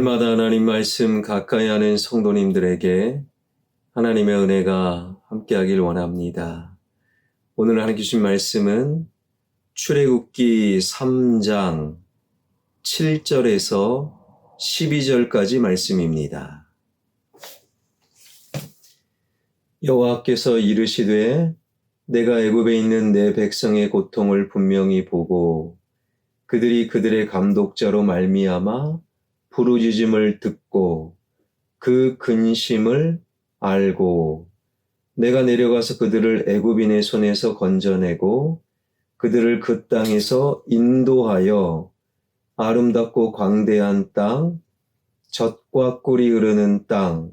주일마다 하나님 말씀 가까이 하는 성도님들에게 하나님의 은혜가 함께하길 원합니다. 오늘 하나님 주신 말씀은 출애굽기 3장 7절에서 12절까지 말씀입니다. 여호와께서 이르시되 내가 애굽에 있는 내 백성의 고통을 분명히 보고 그들이 그들의 감독자로 말미암아 부르짖음을 듣고 그 근심을 알고 내가 내려가서 그들을 애굽인의 손에서 건져내고 그들을 그 땅에서 인도하여 아름답고 광대한 땅, 젖과 꿀이 흐르는 땅,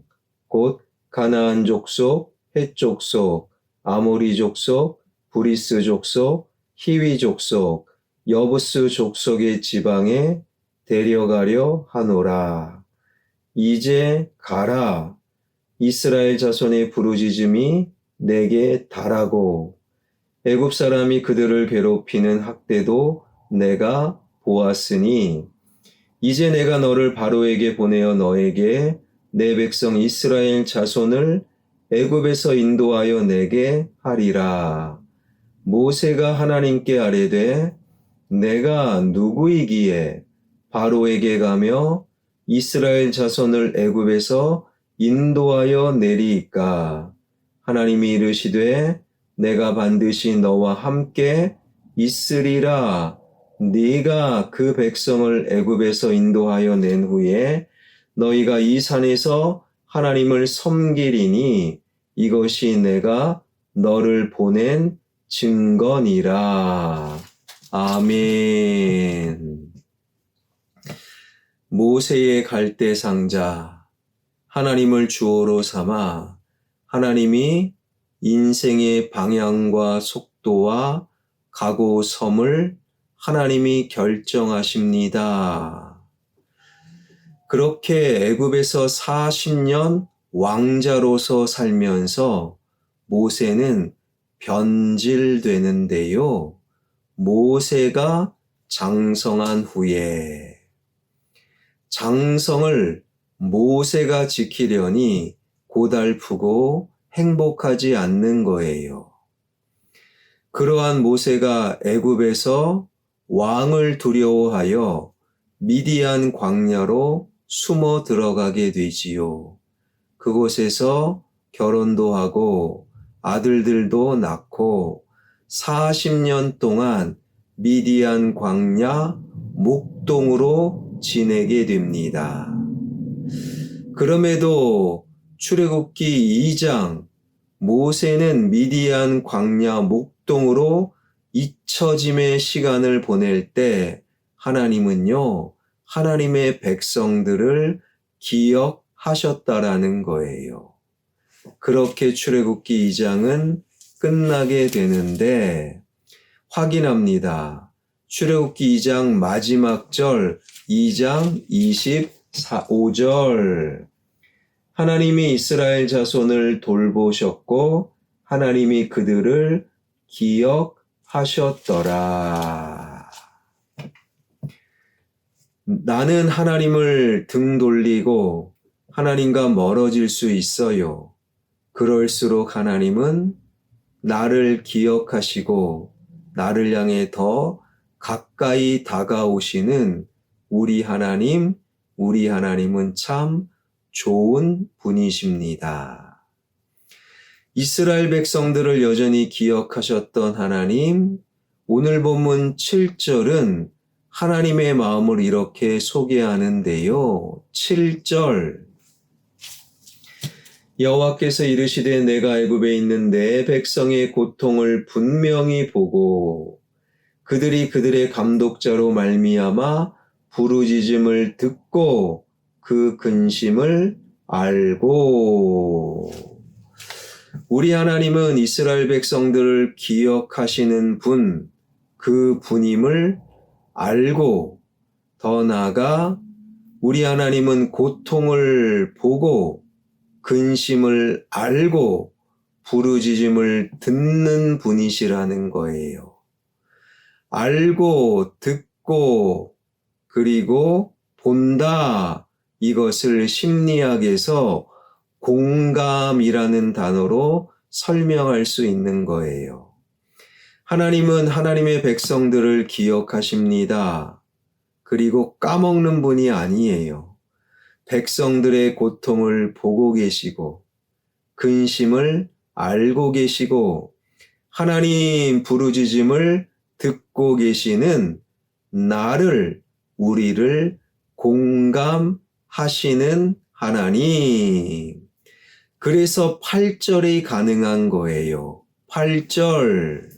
곧 가나안 족속, 헷 족속, 아모리 족속, 브리스 족속, 히위 족속, 여부스 족속의 지방에 데려가려 하노라. 이제 가라. 이스라엘 자손의 부르짖음이 내게 달하고 애굽 사람이 그들을 괴롭히는 학대도 내가 보았으니 이제 내가 너를 바로에게 보내어 너에게 내 백성 이스라엘 자손을 애굽에서 인도하여 내게 하리라. 모세가 하나님께 아뢰되 내가 누구이기에 바로에게 가며 이스라엘 자손을 애굽에서 인도하여 내리이까. 하나님이 이르시되 내가 반드시 너와 함께 있으리라. 네가 그 백성을 애굽에서 인도하여 낸 후에 너희가 이 산에서 하나님을 섬기리니 이것이 내가 너를 보낸 증거니라. 아멘. 모세의 갈대 상자, 하나님을 주어로 삼아 하나님이 인생의 방향과 속도와 가고 섬을 하나님이 결정하십니다. 그렇게 애굽에서 40년 왕자로서 살면서 모세는 변질되는데요. 모세가 장성한 후에 장성을 모세가 지키려니 고달프고 행복하지 않는 거예요. 그러한 모세가 애굽에서 왕을 두려워하여 미디안 광야로 숨어 들어가게 되지요. 그곳에서 결혼도 하고 아들들도 낳고 40년 동안 미디안 광야 목동으로 지내게 됩니다. 그럼에도 출애굽기 2장 모세는 미디안 광야 목동으로 잊혀짐의 시간을 보낼 때 하나님은요, 하나님의 백성들을 기억하셨다라는 거예요. 그렇게 출애굽기 2장은 끝나게 되는데 확인합니다. 출애굽기 2장 마지막 절 2장 25절 하나님이 이스라엘 자손을 돌보셨고 하나님이 그들을 기억하셨더라. 나는 하나님을 등 돌리고 하나님과 멀어질 수 있어요. 그럴수록 하나님은 나를 기억하시고 나를 향해 더 가까이 다가오시는 우리 하나님은 참 좋은 분이십니다. 이스라엘 백성들을 여전히 기억하셨던 하나님, 오늘 본문 7절은 하나님의 마음을 이렇게 소개하는데요. 7절 여호와께서 이르시되 내가 애굽에 있는 내 백성의 고통을 분명히 보고 그들이 그들의 감독자로 말미암아 부르짖음을 듣고 그 근심을 알고. 우리 하나님은 이스라엘 백성들을 기억하시는 분, 그 분임을 알고 더 나아가 우리 하나님은 고통을 보고 근심을 알고 부르짖음을 듣는 분이시라는 거예요. 알고 듣고 그리고 본다. 이것을 심리학에서 공감이라는 단어로 설명할 수 있는 거예요. 하나님은 하나님의 백성들을 기억하십니다. 그리고 까먹는 분이 아니에요. 백성들의 고통을 보고 계시고 근심을 알고 계시고 하나님 부르짖음을 듣고 계시는 나를, 우리를 공감하시는 하나님. 그래서 8절이 가능한 거예요. 8절.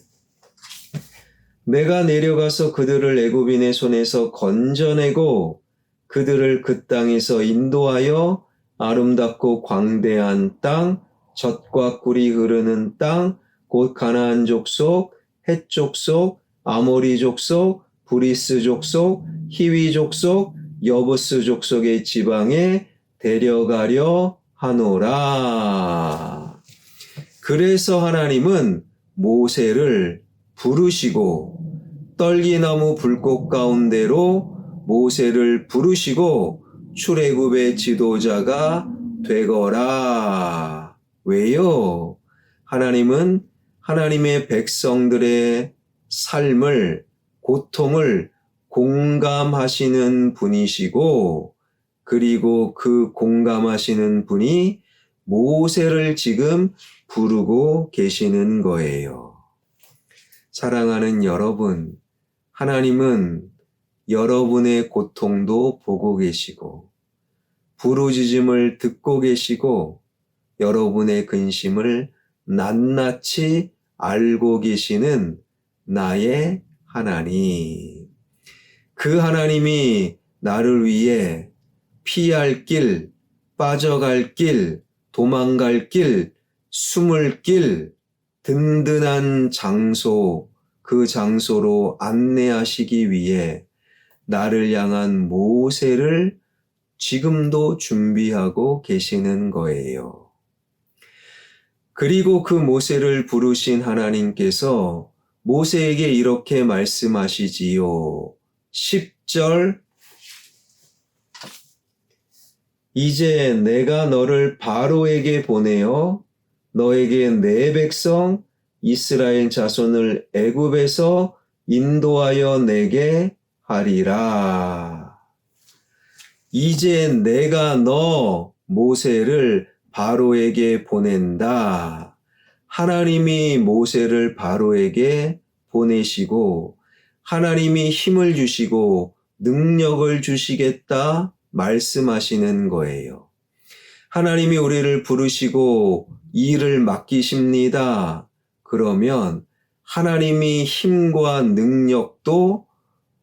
내가 내려가서 그들을 애굽인의 손에서 건져내고 그들을 그 땅에서 인도하여 아름답고 광대한 땅, 젖과 꿀이 흐르는 땅, 곧 가나안 족속, 헷 족속, 아모리 족속, 브리스 족속, 히위 족속, 여부스 족속의 지방에 데려가려 하노라. 그래서 하나님은 모세를 부르시고 떨기나무 불꽃 가운데로 모세를 부르시고 출애굽의 지도자가 되거라. 왜요? 하나님은 하나님의 백성들의 삶을, 고통을 공감하시는 분이시고, 그리고 그 공감하시는 분이 모세를 지금 부르고 계시는 거예요. 사랑하는 여러분, 하나님은 여러분의 고통도 보고 계시고, 부르짖음을 듣고 계시고, 여러분의 근심을 낱낱이 알고 계시는 나의 하나님. 그 하나님이 나를 위해 피할 길, 빠져갈 길, 도망갈 길, 숨을 길, 든든한 장소, 그 장소로 안내하시기 위해 나를 향한 모세를 지금도 준비하고 계시는 거예요. 그리고 그 모세를 부르신 하나님께서 모세에게 이렇게 말씀하시지요. 10절 이제 내가 너를 바로에게 보내어 너에게 내 백성 이스라엘 자손을 애굽에서 인도하여 내게 하리라. 이제 내가 너 모세를 바로에게 보낸다. 하나님이 모세를 바로에게 보내시고 하나님이 힘을 주시고 능력을 주시겠다 말씀하시는 거예요. 하나님이 우리를 부르시고 일을 맡기십니다. 그러면 하나님이 힘과 능력도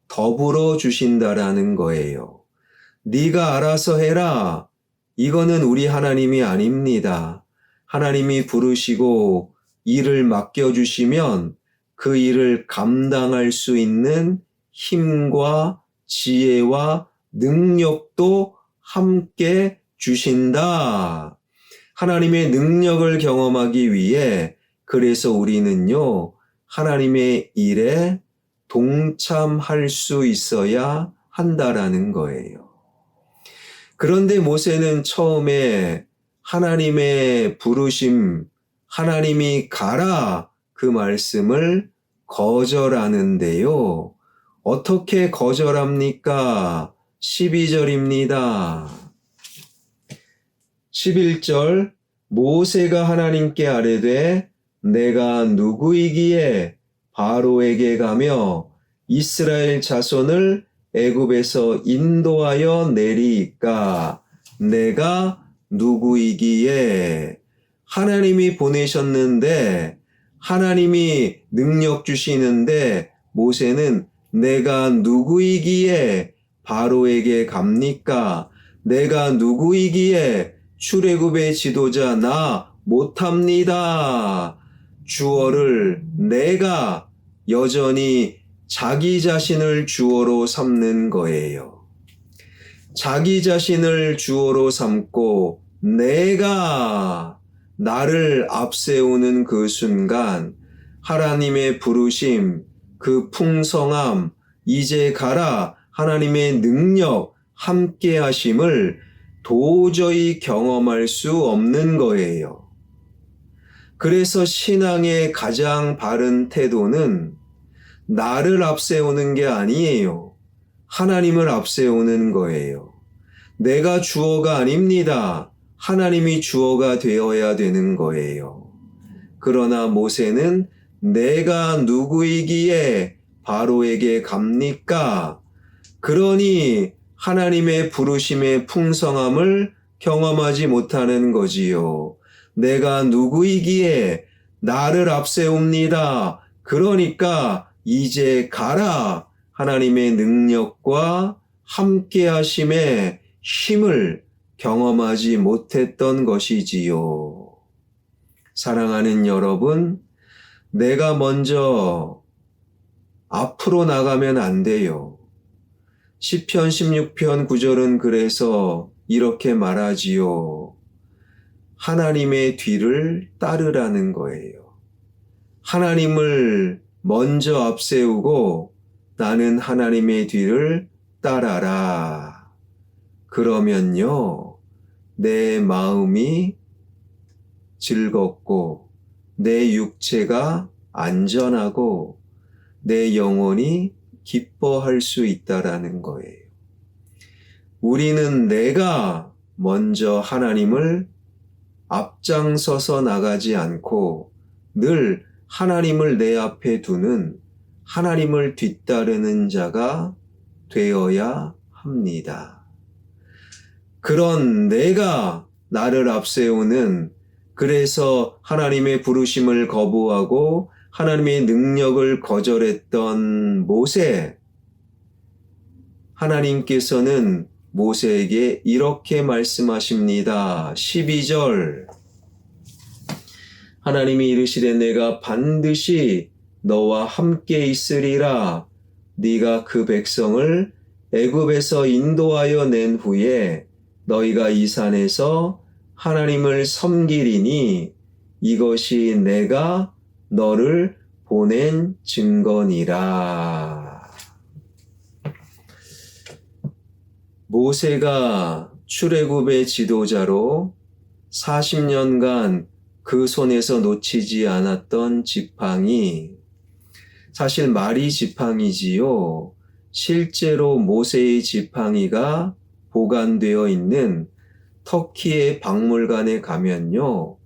더불어 주신다라는 거예요. 네가 알아서 해라. 이거는 우리 하나님이 아닙니다. 하나님이 부르시고 일을 맡겨주시면 그 일을 감당할 수 있는 힘과 지혜와 능력도 함께 주신다. 하나님의 능력을 경험하기 위해 그래서 우리는요, 하나님의 일에 동참할 수 있어야 한다라는 거예요. 그런데 모세는 처음에 하나님의 부르심, 하나님이 가라 그 말씀을 거절하는데요. 어떻게 거절합니까? 12절입니다. 11절 모세가 하나님께 아뢰되 내가 누구이기에 바로에게 가며 이스라엘 자손을 애굽에서 인도하여 내리이까? 내가 누구이기에? 하나님이 보내셨는데 하나님이 능력 주시는데 모세는 내가 누구이기에 바로에게 갑니까? 내가 누구이기에 출애굽의 지도자 나 못합니다. 주어를 내가 여전히 자기 자신을 주어로 삼는 거예요. 자기 자신을 주어로 삼고 내가 나를 앞세우는 그 순간 하나님의 부르심, 그 풍성함, 이제 가라 하나님의 능력 함께 하심을 도저히 경험할 수 없는 거예요. 그래서 신앙의 가장 바른 태도는 나를 앞세우는 게 아니에요. 하나님을 앞세우는 거예요. 내가 주어가 아닙니다. 하나님이 주어가 되어야 되는 거예요. 그러나 모세는 내가 누구이기에 바로에게 갑니까? 그러니 하나님의 부르심의 풍성함을 경험하지 못하는 거지요. 내가 누구이기에 나를 앞세웁니다. 그러니까 이제 가라. 하나님의 능력과 함께 하심의 힘을 경험하지 못했던 것이지요. 사랑하는 여러분, 내가 먼저 앞으로 나가면 안 돼요. 시편 16편 9절은 그래서 이렇게 말하지요. 하나님의 뒤를 따르라는 거예요. 하나님을 먼저 앞세우고 나는 하나님의 뒤를 따라라. 그러면요, 내 마음이 즐겁고 내 육체가 안전하고 내 영혼이 기뻐할 수 있다라는 거예요. 우리는 내가 먼저 하나님을 앞장서서 나가지 않고 늘 하나님을 내 앞에 두는 하나님을 뒤따르는 자가 되어야 합니다. 그런 내가 나를 앞세우는, 그래서 하나님의 부르심을 거부하고 하나님의 능력을 거절했던 모세, 하나님께서는 모세에게 이렇게 말씀하십니다. 12절 하나님이 이르시되 내가 반드시 너와 함께 있으리라. 네가 그 백성을 애굽에서 인도하여 낸 후에 너희가 이 산에서 하나님을 섬기리니 이것이 내가 너를 보낸 증거니라. 모세가 출애굽의 지도자로 40년간 그 손에서 놓치지 않았던 지팡이, 사실 말이 지팡이지요. 실제로 모세의 지팡이가 보관되어 있는 터키의 박물관에 가면요,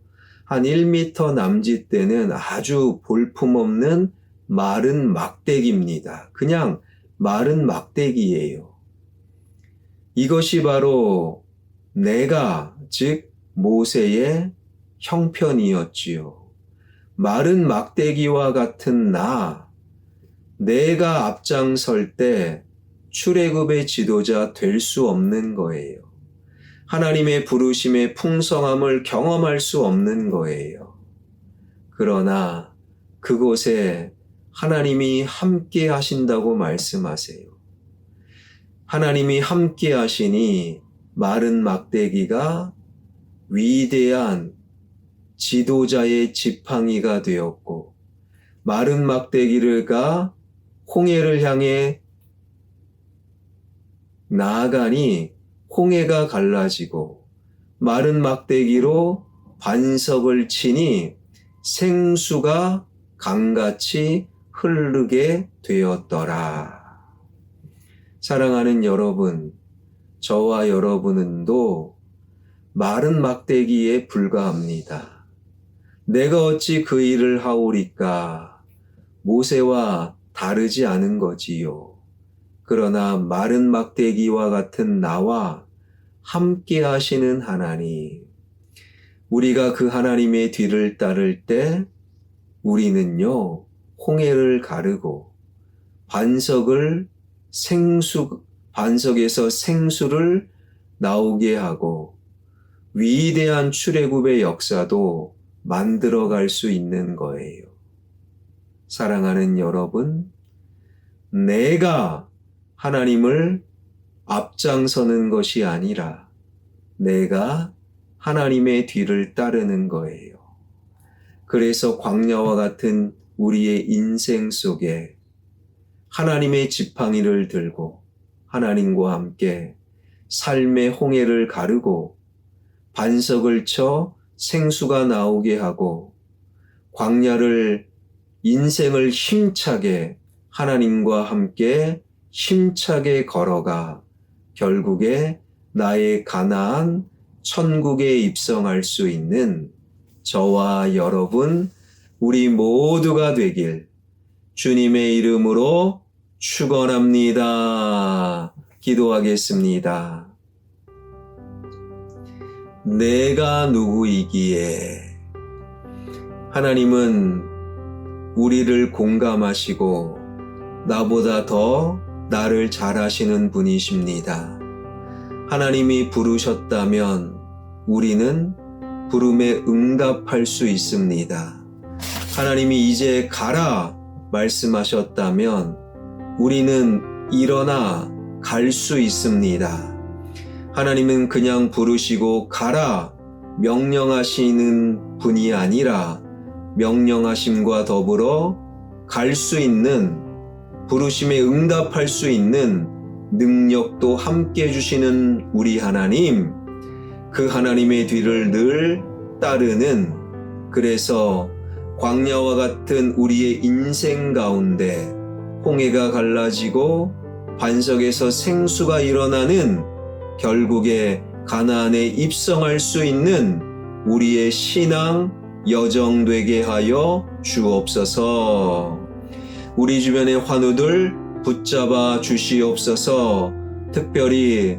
한 1m 남짓 되는 아주 볼품없는 마른 막대기입니다. 그냥 마른 막대기예요. 이것이 바로 내가, 즉 모세의 형편이었지요. 마른 막대기와 같은 내가 앞장설 때 출애굽의 지도자 될 수 없는 거예요. 하나님의 부르심의 풍성함을 경험할 수 없는 거예요. 그러나 그곳에 하나님이 함께 하신다고 말씀하세요. 하나님이 함께 하시니 마른 막대기가 위대한 지도자의 지팡이가 되었고, 마른 막대기가 홍해를 향해 나아가니 홍해가 갈라지고, 마른 막대기로 반석을 치니 생수가 강같이 흐르게 되었더라. 사랑하는 여러분, 저와 여러분은도 마른 막대기에 불과합니다. 내가 어찌 그 일을 하오리까? 모세와 다르지 않은 거지요. 그러나 마른 막대기와 같은 나와 함께 하시는 하나님, 우리가 그 하나님의 뒤를 따를 때 우리는요, 홍해를 가르고 반석에서 생수를 나오게 하고 위대한 출애굽의 역사도 만들어갈 수 있는 거예요. 사랑하는 여러분, 내가 하나님을 앞장서는 것이 아니라 내가 하나님의 뒤를 따르는 거예요. 그래서 광야와 같은 우리의 인생 속에 하나님의 지팡이를 들고 하나님과 함께 삶의 홍해를 가르고 반석을 쳐 생수가 나오게 하고 광야를 인생을 힘차게 하나님과 함께 힘차게 걸어가 결국에 나의 가나안 천국에 입성할 수 있는 저와 여러분 우리 모두가 되길 주님의 이름으로 축원합니다. 기도하겠습니다. 내가 누구이기에 하나님은 우리를 공감하시고 나보다 더 나를 잘 아시는 분이십니다. 하나님이 부르셨다면 우리는 부름에 응답할 수 있습니다. 하나님이 이제 가라 말씀하셨다면 우리는 일어나 갈 수 있습니다. 하나님은 그냥 부르시고 가라 명령하시는 분이 아니라 명령하심과 더불어 갈 수 있는 부르심에 응답할 수 있는 능력도 함께 주시는 우리 하나님, 그 하나님의 뒤를 늘 따르는 그래서 광야와 같은 우리의 인생 가운데 홍해가 갈라지고 반석에서 생수가 일어나는 결국에 가나안에 입성할 수 있는 우리의 신앙 여정 되게 하여 주옵소서. 우리 주변의 환우들 붙잡아 주시옵소서. 특별히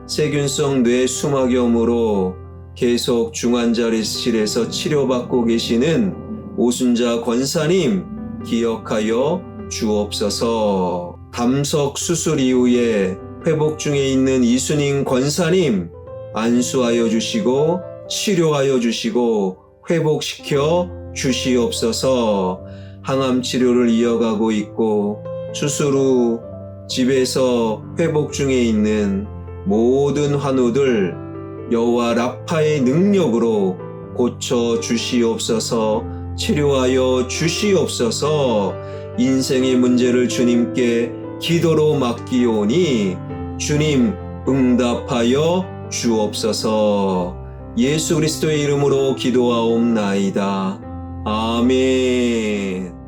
세균성 뇌수막염으로 계속 중환자실에서 치료받고 계시는 오순자 권사님 기억하여 주옵소서. 담석 수술 이후에 회복 중에 있는 이순인 권사님 안수하여 주시고 치료하여 주시고 회복시켜 주시옵소서. 항암 치료를 이어가고 있고 수술 후 집에서 회복 중에 있는 모든 환우들 여호와 라파의 능력으로 고쳐 주시옵소서. 치료하여 주시옵소서. 인생의 문제를 주님께 기도로 맡기오니 주님 응답하여 주옵소서. 예수 그리스도의 이름으로 기도하옵나이다. 아멘.